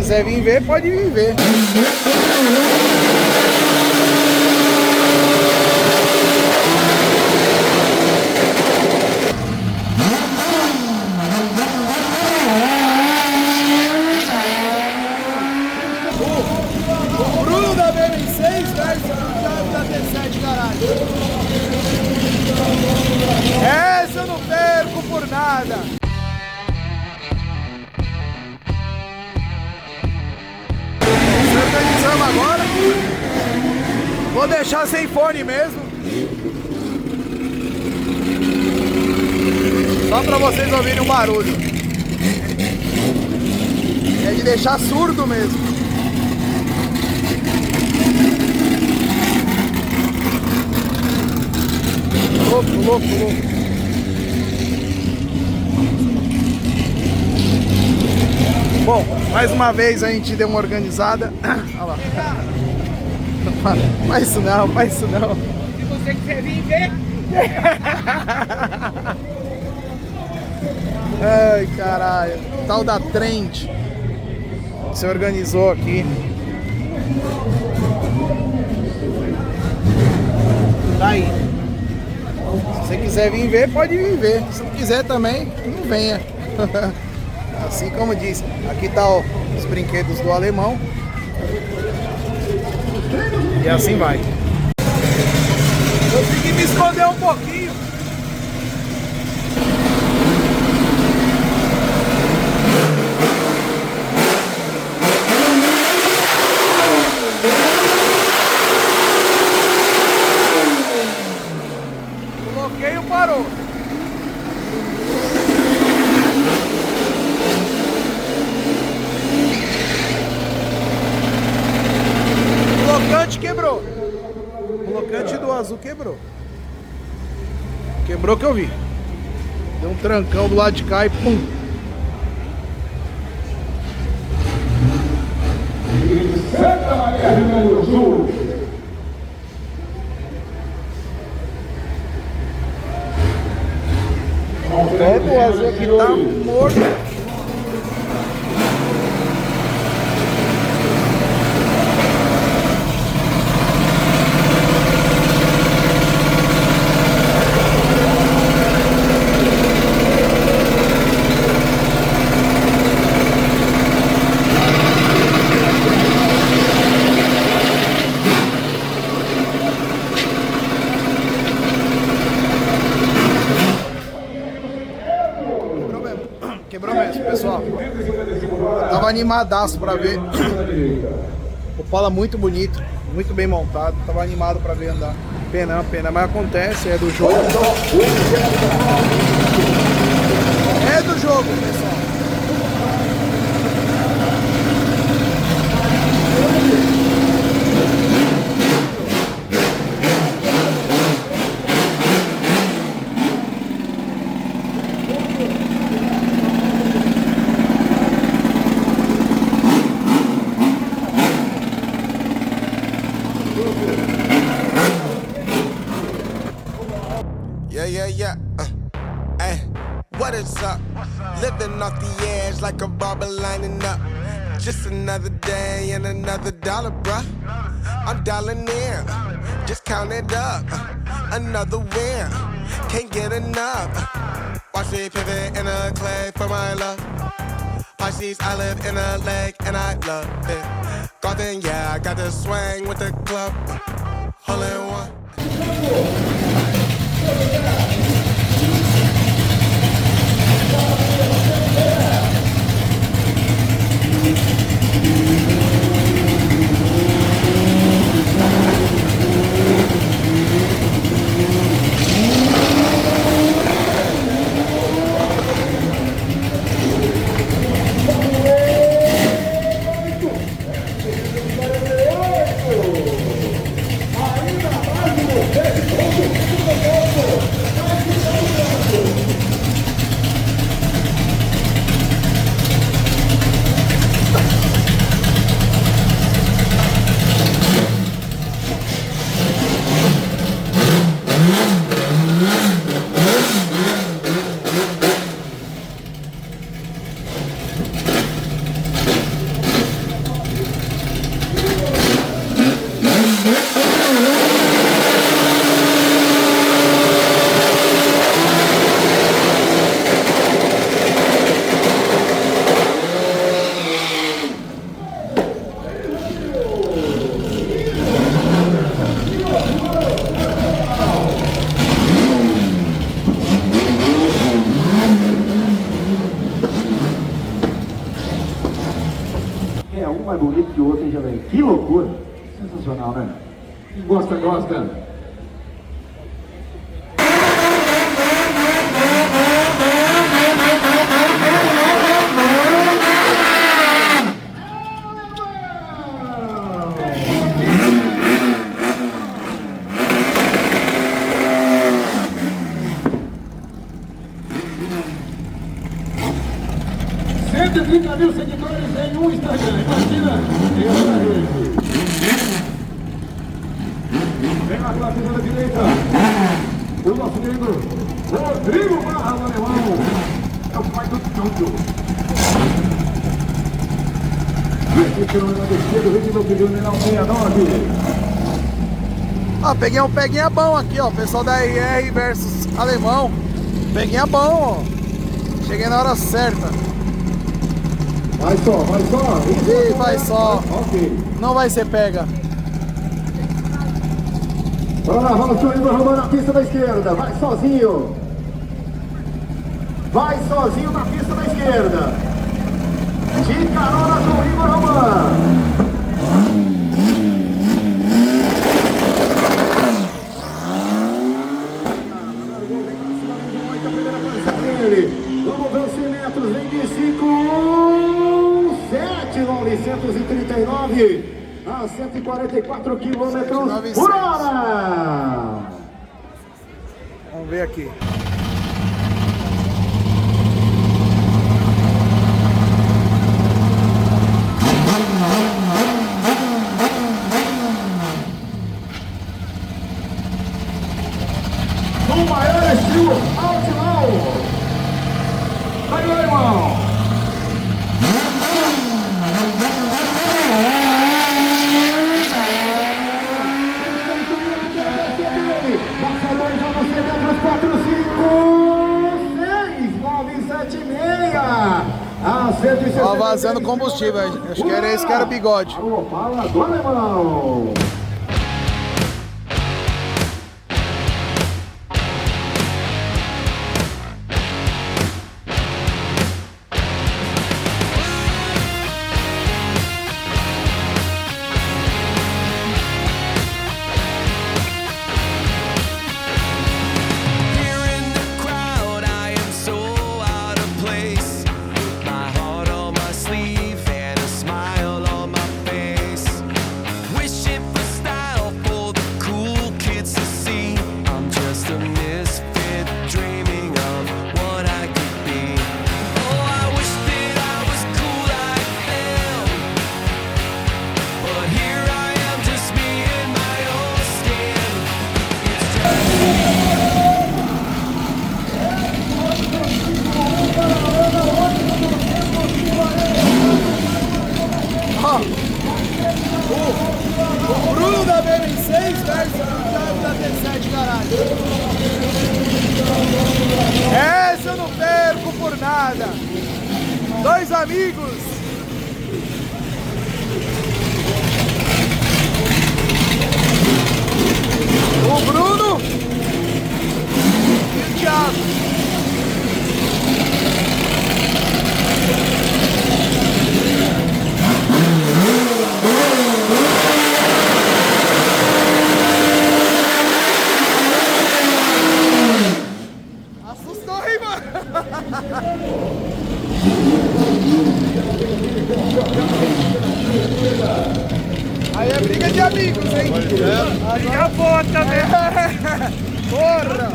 quiser vir ver, pode vir ver. O Bruno da BM6 da T7 garagem. Essa eu não perco por nada. Se organizamos agora. Vou deixar sem fone mesmo. Só pra vocês ouvirem o barulho. É de deixar surdo mesmo. Louco, louco, louco. Bom, mais uma vez a gente deu uma organizada. Olha lá. Faz isso não, faz isso não. Se você quiser vir ver. Ai, caralho. Tal da Trend. Se organizou aqui. Tá aí. Se você quiser vir ver, pode vir ver. Se não quiser também, não venha. Assim como disse, aqui tá os brinquedos do alemão. E assim vai. Eu tenho que me esconder um pouquinho. O bloqueio parou. O blocante quebrou. O blocante do azul quebrou. Quebrou que eu vi. Deu um trancão do lado de cá e pum. Santa Maria, Rio Grande do Sul. Todo o azul aqui tá morto. Quebrou mesmo, pessoal. Tava animadaço pra ver. O Opala muito bonito, muito bem montado. Tava animado pra ver andar. Pena, mas acontece, é do jogo. É do jogo, pessoal. Yeah. Hey, what is up? Living off the edge like a barber lining up. Just another day and another dollar, bruh. I'm dialing in, just count it up. Another win, can't get enough. Watch me pivot in a clay for my love. Pisces, I live in a lake and I love it. Golden, yeah, I got the swing with the club. Hole in one. Ainda mais de você, que o outro, hein, Jovem? Que loucura! Sensacional, né? Quem gosta, gosta. Mil seguidores em um Instagram, imagina! Vem lá pela pista da direita, o nosso querido Rodrigo Barra do Alemão, é o pai do Tchoncho. E aqui pelo lado esquerdo, vem do Mineral 69. Ó, peguei um peguinha bom aqui, ó, pessoal da IR versus Alemão. Peguinha bom, ó. Cheguei na hora certa. Vai só, vai só. Ih, vai só. Ok. Não vai ser pega. Bora lá, vamos o Igor Romano na pista da esquerda. Vai sozinho. Vai sozinho na pista da esquerda. De carona com o Igor Romano. Vamos ver os 100 metros. Vem de 5,739 a 144 km por hora. Vamos ver aqui. No maior estilo Outlaw. Vai lá, irmão. Ó, vazando combustível. Acho que era esse que era o bigode. Alô, fala do Alemão. O Bruno da BM6 versus o Thiago da T7, caralho. Essa eu não perco por nada. Dois amigos. O Bruno e o Thiago. Aí é briga de amigos, hein? Briga boa também. Porra!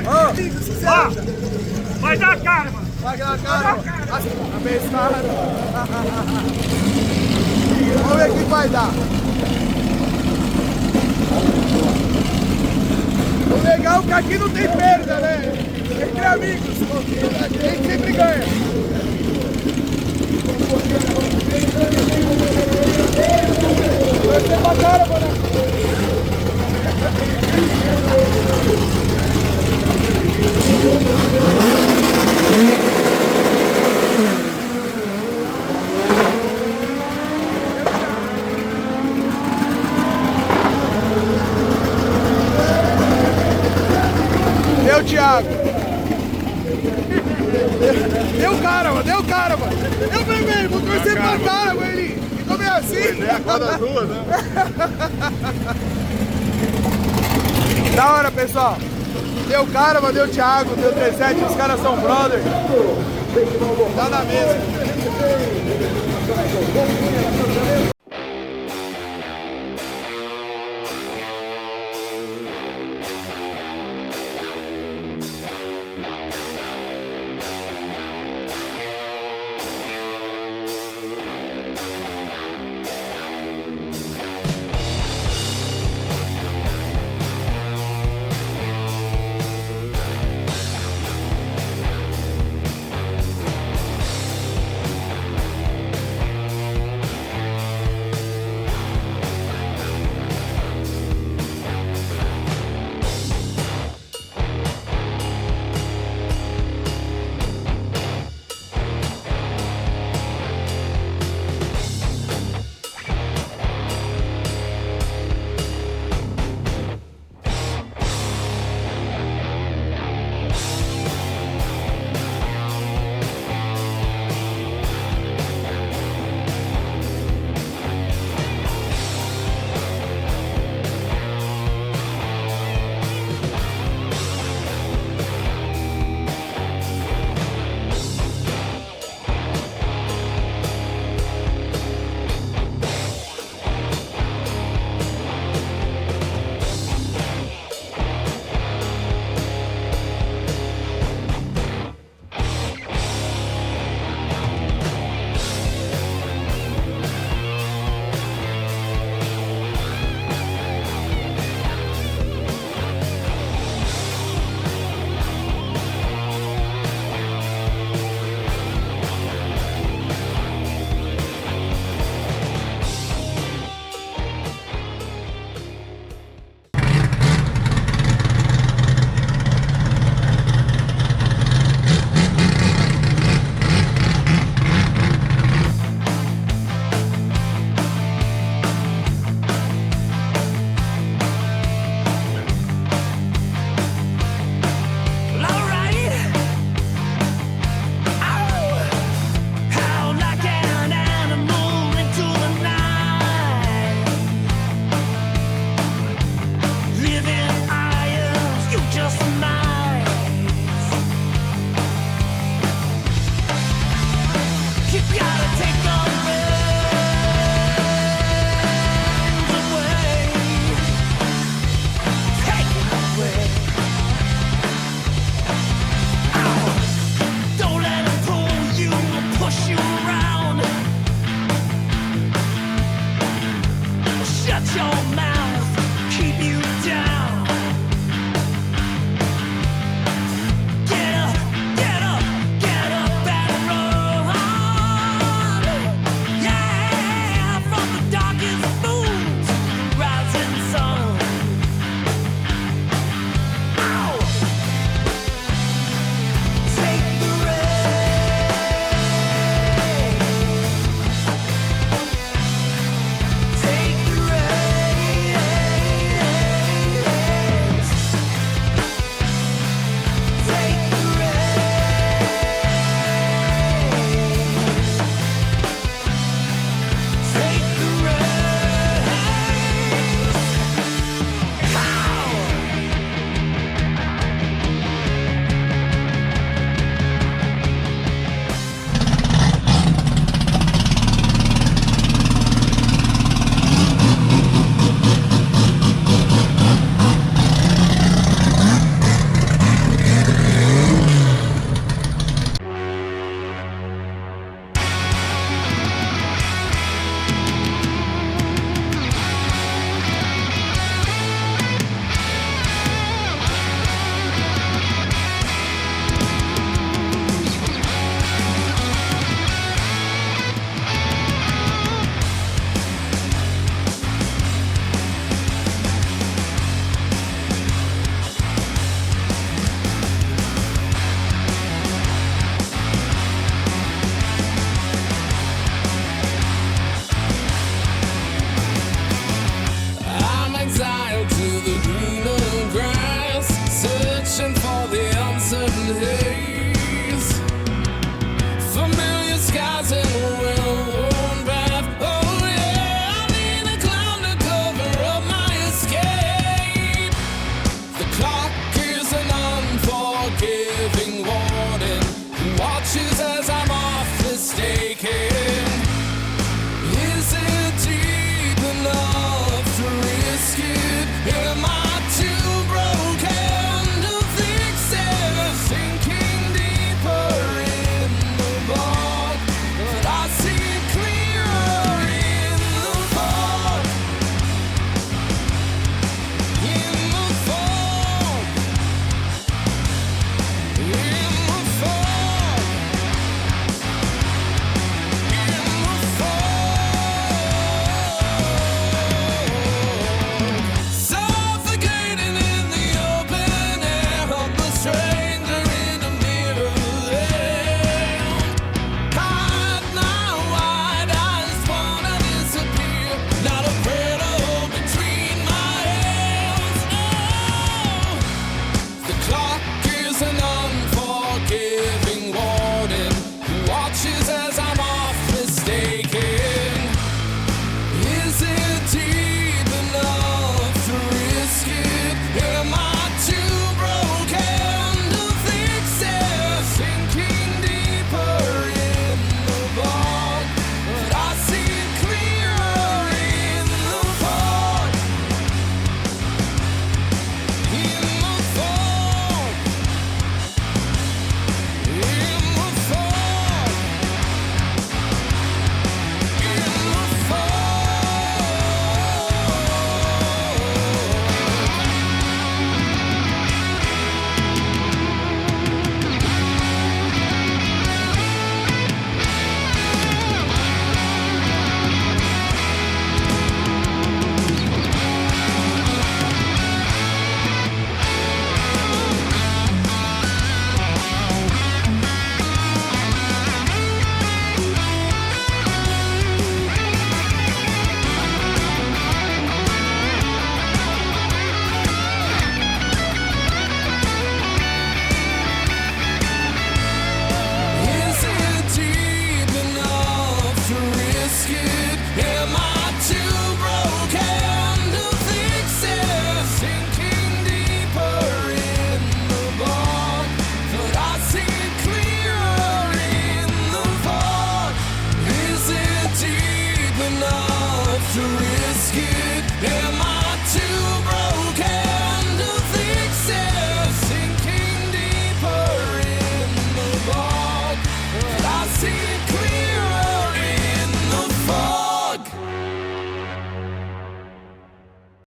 Ô, amigos, o que você acha? Vai dar cara, mano. Vai dar cara. Abençoado. Vamos ver o que vai dar. O legal é que aqui não tem perda, né? Entre amigos. Quem sempre ganha. Vai ser pra cara, mano. Deu, Thiago. Deu cara, mano. Deu cara, mano. Eu falei, vou torcer pra cara, mano. Ele ficou meio assim? É a cor das duas, né? Da hora, pessoal. Deu Karma, deu Thiago, deu 37, os caras são brothers. Tá na mesa. Shut your mouth.